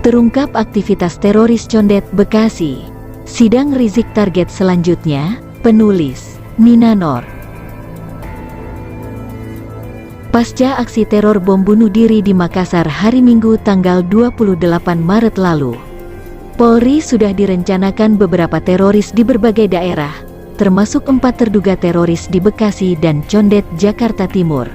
Terungkap aktivitas teroris Condet, Bekasi. Sidang Rizik target selanjutnya, penulis Nina Nor. Pasca aksi teror bom bunuh diri di Makassar hari Minggu tanggal 28 Maret lalu, Polri sudah direncanakan beberapa teroris di berbagai daerah, termasuk 4 terduga teroris di Bekasi dan Condet, Jakarta Timur.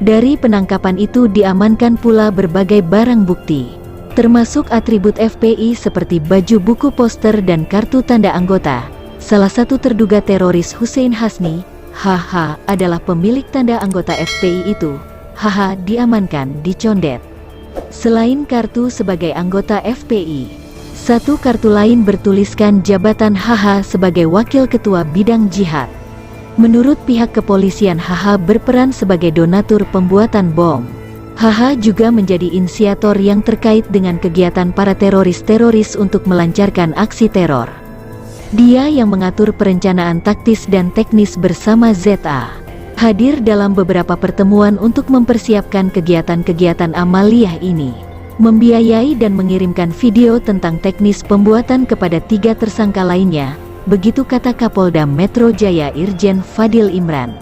Dari penangkapan itu diamankan pula berbagai barang bukti, termasuk atribut FPI seperti baju buku poster dan kartu tanda anggota. Salah satu terduga teroris Hussein Hasni, HH, adalah pemilik tanda anggota FPI itu. HH diamankan di Condet. Selain kartu sebagai anggota FPI, satu kartu lain bertuliskan jabatan HH sebagai Wakil Ketua Bidang Jihad. Menurut pihak kepolisian, HH berperan sebagai donatur pembuatan bom. HH juga menjadi inisiator yang terkait dengan kegiatan para teroris-teroris untuk melancarkan aksi teror. Dia yang mengatur perencanaan taktis dan teknis bersama ZA. Hadir dalam beberapa pertemuan untuk mempersiapkan kegiatan-kegiatan amaliyah ini. Membiayai dan mengirimkan video tentang teknis pembuatan kepada 3 tersangka lainnya, begitu kata Kapolda Metro Jaya Irjen Fadil Imran.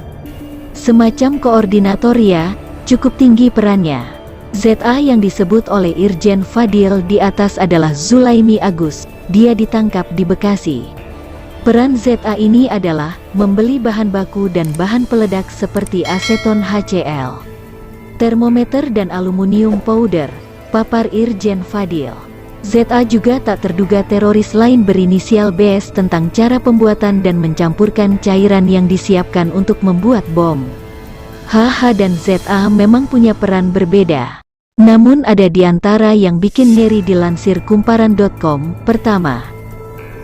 Semacam koordinator ya, cukup tinggi perannya. ZA yang disebut oleh Irjen Fadil di atas adalah Zulaimi Agus, dia ditangkap di Bekasi. Peran ZA ini adalah membeli bahan baku dan bahan peledak seperti aseton HCl, termometer dan aluminium powder, papar Irjen Fadil. ZA juga tak terduga teroris lain berinisial BS tentang cara pembuatan dan mencampurkan cairan yang disiapkan untuk membuat bom. HH dan ZA memang punya peran berbeda. Namun ada di antara yang bikin ngeri dilansir kumparan.com. Pertama,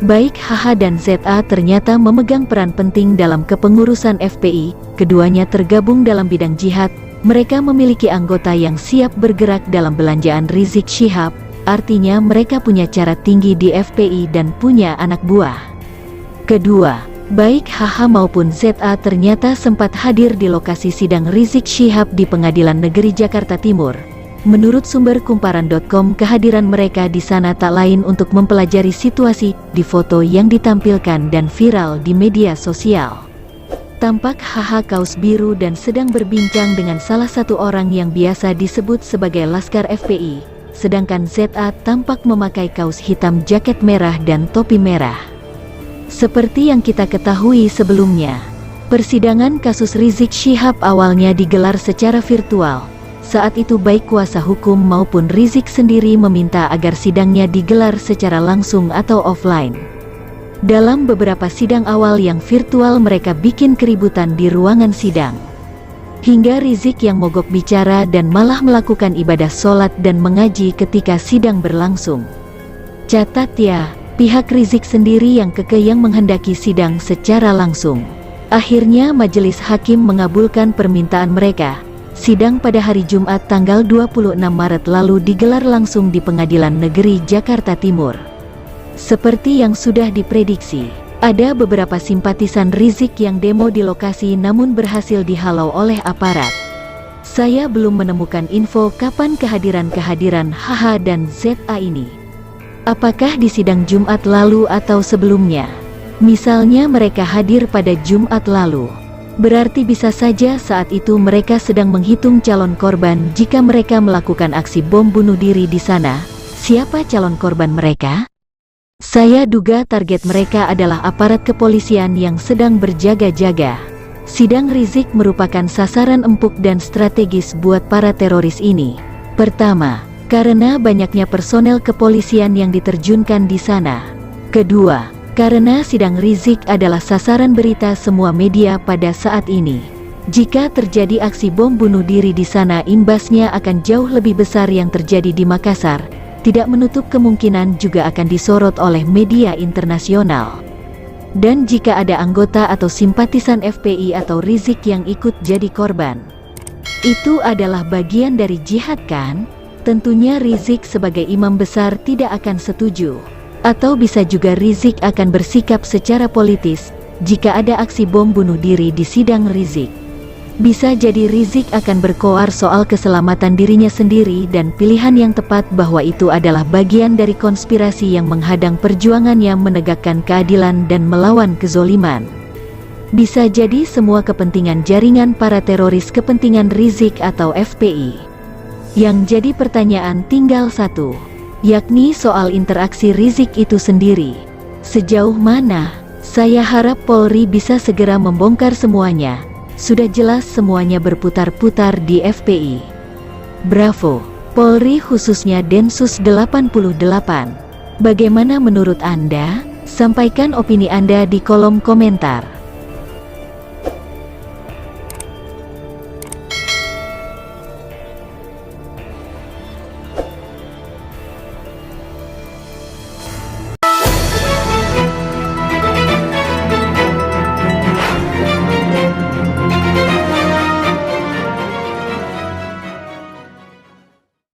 baik HH dan ZA ternyata memegang peran penting dalam kepengurusan FPI. Keduanya tergabung dalam bidang jihad. Mereka memiliki anggota yang siap bergerak dalam belanjaan Rizik Syihab. Artinya mereka punya cara tinggi di FPI dan punya anak buah. Kedua, baik HH maupun ZA ternyata sempat hadir di lokasi sidang Rizik Syihab di Pengadilan Negeri Jakarta Timur. Menurut sumber kumparan.com, kehadiran mereka di sana tak lain untuk mempelajari situasi. Di foto yang ditampilkan dan viral di media sosial, tampak HH kaos biru dan sedang berbincang dengan salah satu orang yang biasa disebut sebagai Laskar FPI, sedangkan ZA tampak memakai kaos hitam, jaket merah dan topi merah. Seperti yang kita ketahui sebelumnya, persidangan kasus Rizik Syihab awalnya digelar secara virtual. Saat itu baik kuasa hukum maupun Rizik sendiri meminta agar sidangnya digelar secara langsung atau offline. Dalam beberapa sidang awal yang virtual mereka bikin keributan di ruangan sidang. Hingga Rizik yang mogok bicara dan malah melakukan ibadah sholat dan mengaji ketika sidang berlangsung. Catat ya, pihak Rizik sendiri yang kekeh yang menghendaki sidang secara langsung. Akhirnya majelis hakim mengabulkan permintaan mereka. Sidang pada hari Jumat tanggal 26 Maret lalu digelar langsung di Pengadilan Negeri Jakarta Timur. Seperti yang sudah diprediksi, ada beberapa simpatisan Rizik yang demo di lokasi namun berhasil dihalau oleh aparat. Saya belum menemukan info kapan kehadiran HH dan ZA ini. Apakah di sidang Jumat lalu atau sebelumnya? Misalnya mereka hadir pada Jumat lalu, berarti bisa saja saat itu mereka sedang menghitung calon korban jika mereka melakukan aksi bom bunuh diri di sana. Siapa calon korban mereka? Saya duga target mereka adalah aparat kepolisian yang sedang berjaga-jaga. Sidang Rizik merupakan sasaran empuk dan strategis buat para teroris ini. Pertama, karena banyaknya personel kepolisian yang diterjunkan di sana. Kedua, karena sidang Rizik adalah sasaran berita semua media pada saat ini. Jika terjadi aksi bom bunuh diri di sana, imbasnya akan jauh lebih besar yang terjadi di Makassar. Tidak menutup kemungkinan juga akan disorot oleh media internasional. Dan jika ada anggota atau simpatisan FPI atau Rizik yang ikut jadi korban, itu adalah bagian dari jihad kan? Tentunya Rizik sebagai imam besar tidak akan setuju. Atau bisa juga Rizik akan bersikap secara politis jika ada aksi bom bunuh diri di sidang Rizik. Bisa jadi Rizik akan berkoar soal keselamatan dirinya sendiri dan pilihan yang tepat bahwa itu adalah bagian dari konspirasi yang menghadang perjuangannya menegakkan keadilan dan melawan kezoliman. Bisa jadi semua kepentingan jaringan para teroris kepentingan Rizik atau FPI. Yang jadi pertanyaan tinggal satu, yakni soal interaksi Rizik itu sendiri. Sejauh mana? Saya harap Polri bisa segera membongkar semuanya. Sudah jelas semuanya berputar-putar di FPI. Bravo, Polri khususnya Densus 88. Bagaimana menurut Anda? Sampaikan opini Anda di kolom komentar.